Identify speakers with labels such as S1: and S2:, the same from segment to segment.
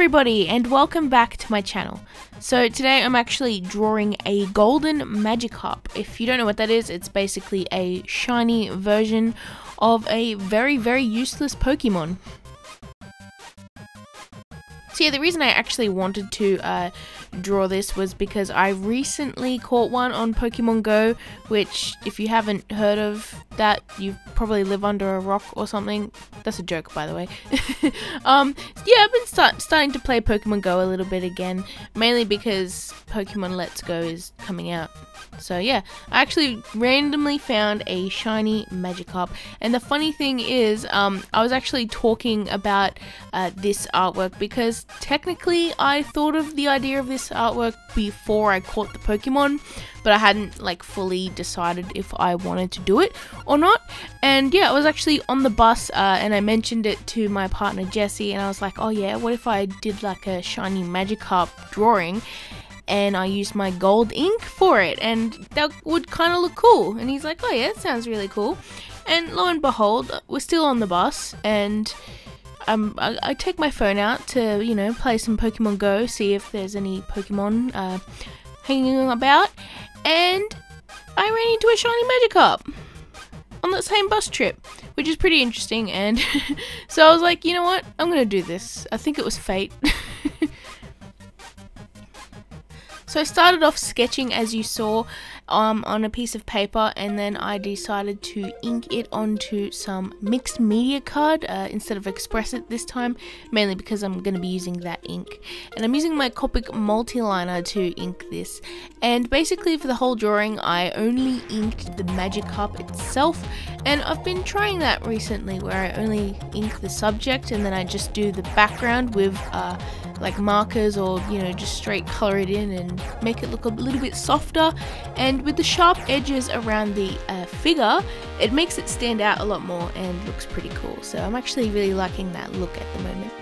S1: everybody and welcome back to my channel. So today I'm actually drawing a golden Magikarp. If you don't know what that is, it's basically a shiny version of a very useless Pokemon. So yeah, the reason I actually wanted to draw this was because I recently caught one on Pokemon Go, which if you haven't heard of that, you probably live under a rock or something. That's a joke, by the way. Yeah, I've been starting to play Pokemon Go a little bit again, mainly because Pokemon Let's Go is coming out. So yeah, I actually randomly found a shiny Magikarp, and the funny thing is, I was actually talking about this artwork because technically I thought of the idea of this artwork before I caught the Pokemon, but I hadn't like fully decided if I wanted to do it or not. And yeah, I was actually on the bus and I mentioned it to my partner Jessie, and I was like, oh yeah, what if I did like a shiny Magikarp drawing and I used my gold ink for it, and that would kind of look cool. And he's like, oh yeah, that sounds really cool. And lo and behold, we're still on the bus, and I take my phone out to, you know, play some Pokemon Go, see if there's any Pokemon hanging about, and I ran into a shiny Magikarp on that same bus trip, which is pretty interesting. And so I was like, you know what, I'm gonna do this. I think it was fate. So I started off sketching, as you saw, on a piece of paper, and then I decided to ink it onto some mixed media card instead of Express It this time, mainly because I'm going to be using that ink. And I'm using my Copic Multiliner to ink this. And basically for the whole drawing I only inked the Magikarp itself, and I've been trying that recently where I only ink the subject and then I just do the background with like markers, or you know, just straight color it in and make it look a little bit softer. And with the sharp edges around the figure, it makes it stand out a lot more and looks pretty cool. So I'm actually really liking that look at the moment.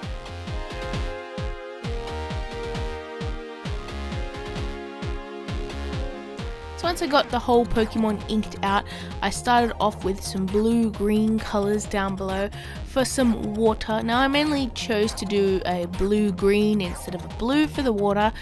S1: So once I got the whole Pokemon inked out, I started off with some blue-green colors down below for some water. Now I mainly chose to do a blue-green instead of a blue for the water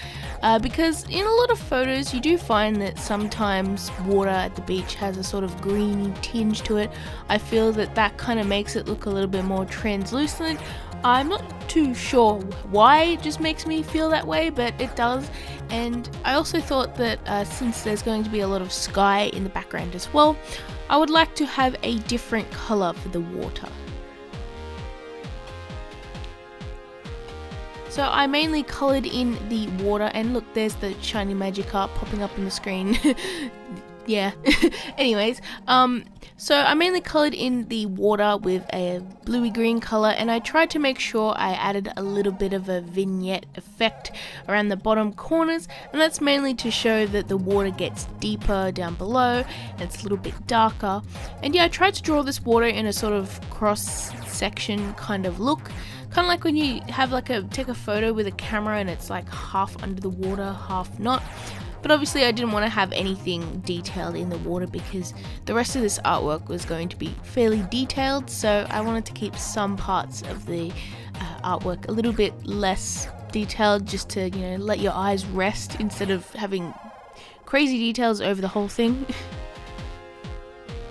S1: because in a lot of photos you do find that sometimes water at the beach has a sort of greeny tinge to it. I feel that that kind of makes it look a little bit more translucent. I'm not too sure why it just makes me feel that way, but it does. And I also thought that since there's going to be a lot of sky in the background as well, I would like to have a different color for the water. So I mainly colored in the water, and look, there's the shiny Magikarp popping up on the screen. Yeah. Anyways, so I mainly colored in the water with a bluey green color, and I tried to make sure I added a little bit of a vignette effect around the bottom corners, and that's mainly to show that the water gets deeper down below and it's a little bit darker. And yeah, I tried to draw this water in a sort of cross section kind of look, kind of like when you have like take a photo with a camera and it's like half under the water, half not. But obviously I didn't want to have anything detailed in the water because the rest of this artwork was going to be fairly detailed, so I wanted to keep some parts of the artwork a little bit less detailed, just to, you know, let your eyes rest instead of having crazy details over the whole thing.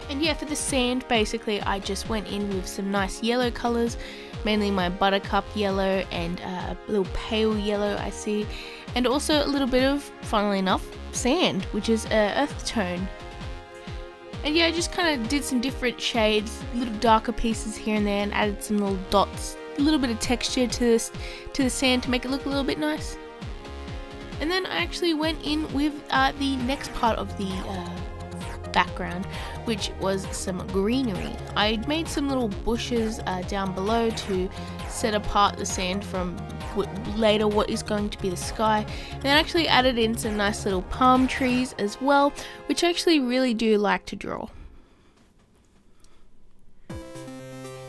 S1: And yeah, for the sand, basically I just went in with some nice yellow colors, mainly my buttercup yellow and a little pale yellow I see, and also a little bit of, funnily enough, sand, which is earth tone. And yeah, I just kind of did some different shades, little darker pieces here and there, and added some little dots, a little bit of texture to the sand to make it look a little bit nice. And then I actually went in with the next part of the background, which was some greenery. I made some little bushes down below to set apart the sand from later what is going to be the sky, and then actually added in some nice little palm trees as well, which I actually really do like to draw.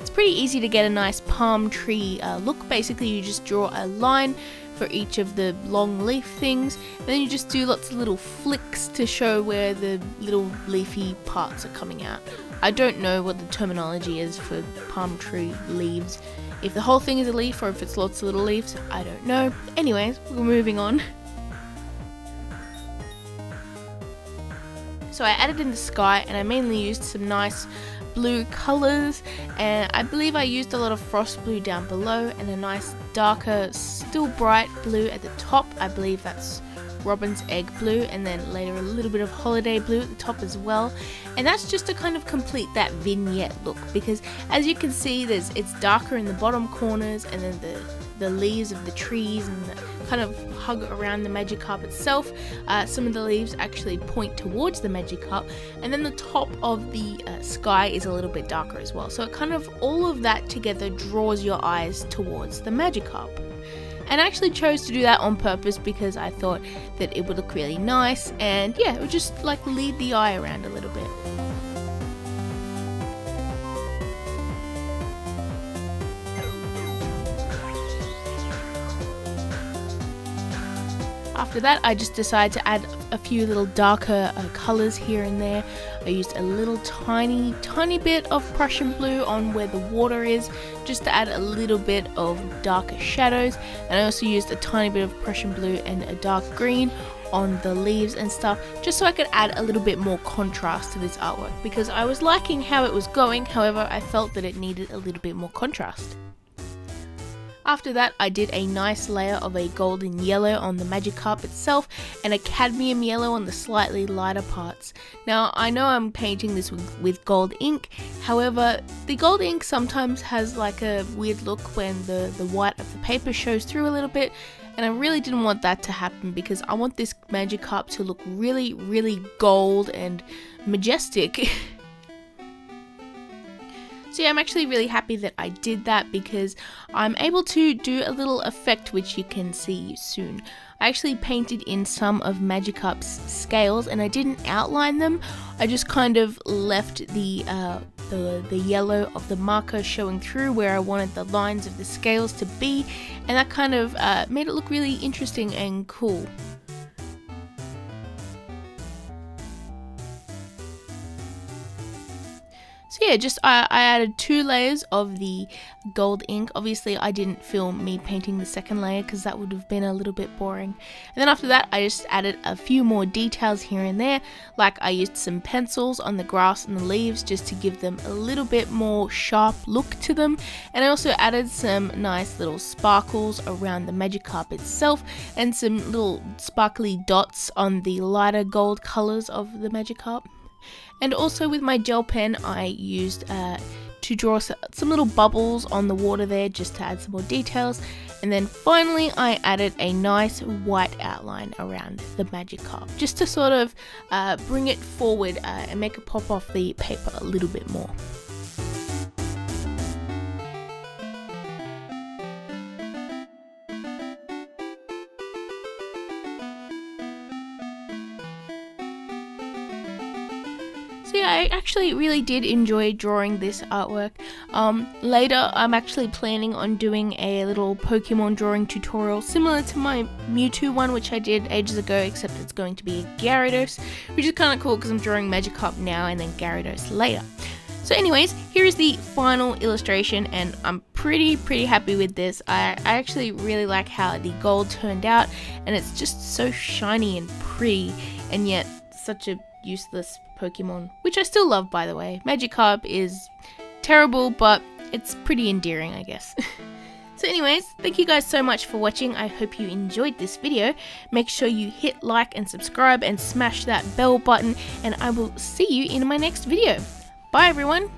S1: It's pretty easy to get a nice palm tree look. Basically you just draw a line for each of the long leaf things. And then you just do lots of little flicks to show where the little leafy parts are coming out. I don't know what the terminology is for palm tree leaves. If the whole thing is a leaf or if it's lots of little leaves, I don't know. Anyways, we're moving on. So I added in the sky, and I mainly used some nice blue colors, and I believe I used a lot of frost blue down below and a nice darker, still bright blue at the top. I believe that's robin's egg blue, and then later a little bit of holiday blue at the top as well. And that's just to kind of complete that vignette look, because as you can see, it's darker in the bottom corners, and then the leaves of the trees and the kind of hug around the Magikarp itself. Some of the leaves actually point towards the Magikarp, and then the top of the sky is a little bit darker as well. So it kind of, all of that together draws your eyes towards the Magikarp. And I actually chose to do that on purpose because I thought that it would look really nice, and yeah, it would just like lead the eye around a little bit. After that, I just decided to add a few little darker colors here and there. I used a little tiny bit of Prussian blue on where the water is, just to add a little bit of darker shadows. And I also used a tiny bit of Prussian blue and a dark green on the leaves and stuff, just so I could add a little bit more contrast to this artwork, because I was liking how it was going. However, I felt that it needed a little bit more contrast. After that, I did a nice layer of a golden yellow on the Magikarp itself and a cadmium yellow on the slightly lighter parts. Now, I know I'm painting this with gold ink, however, the gold ink sometimes has like a weird look when the white of the paper shows through a little bit, and I really didn't want that to happen because I want this Magikarp to look really, really gold and majestic. So yeah, I'm actually really happy that I did that because I'm able to do a little effect which you can see soon. I actually painted in some of Magikarp's scales and I didn't outline them. I just kind of left the yellow of the marker showing through where I wanted the lines of the scales to be, and that kind of made it look really interesting and cool. So yeah, I added 2 layers of the gold ink. Obviously I didn't film me painting the second layer because that would have been a little bit boring. And then after that I just added a few more details here and there, like I used some pencils on the grass and the leaves just to give them a little bit more sharp look to them. And I also added some nice little sparkles around the Magikarp itself and some little sparkly dots on the lighter gold colors of the Magikarp. And also with my gel pen I used to draw some little bubbles on the water there just to add some more details. And then finally I added a nice white outline around the Magikarp just to sort of bring it forward and make it pop off the paper a little bit more. So yeah, I actually really did enjoy drawing this artwork. Later, I'm actually planning on doing a little Pokemon drawing tutorial similar to my Mewtwo one, which I did ages ago, except it's going to be a Gyarados, which is kind of cool because I'm drawing Magikarp now and then Gyarados later. So anyways, here is the final illustration and I'm pretty happy with this. I actually really like how the gold turned out, and it's just so shiny and pretty, and yet such a useless Pokemon, which I still love, by the way. Magikarp is terrible, but it's pretty endearing, I guess. So anyways, thank you guys so much for watching. I hope you enjoyed this video. Make sure you hit like and subscribe and smash that bell button, and I will see you in my next video. Bye everyone!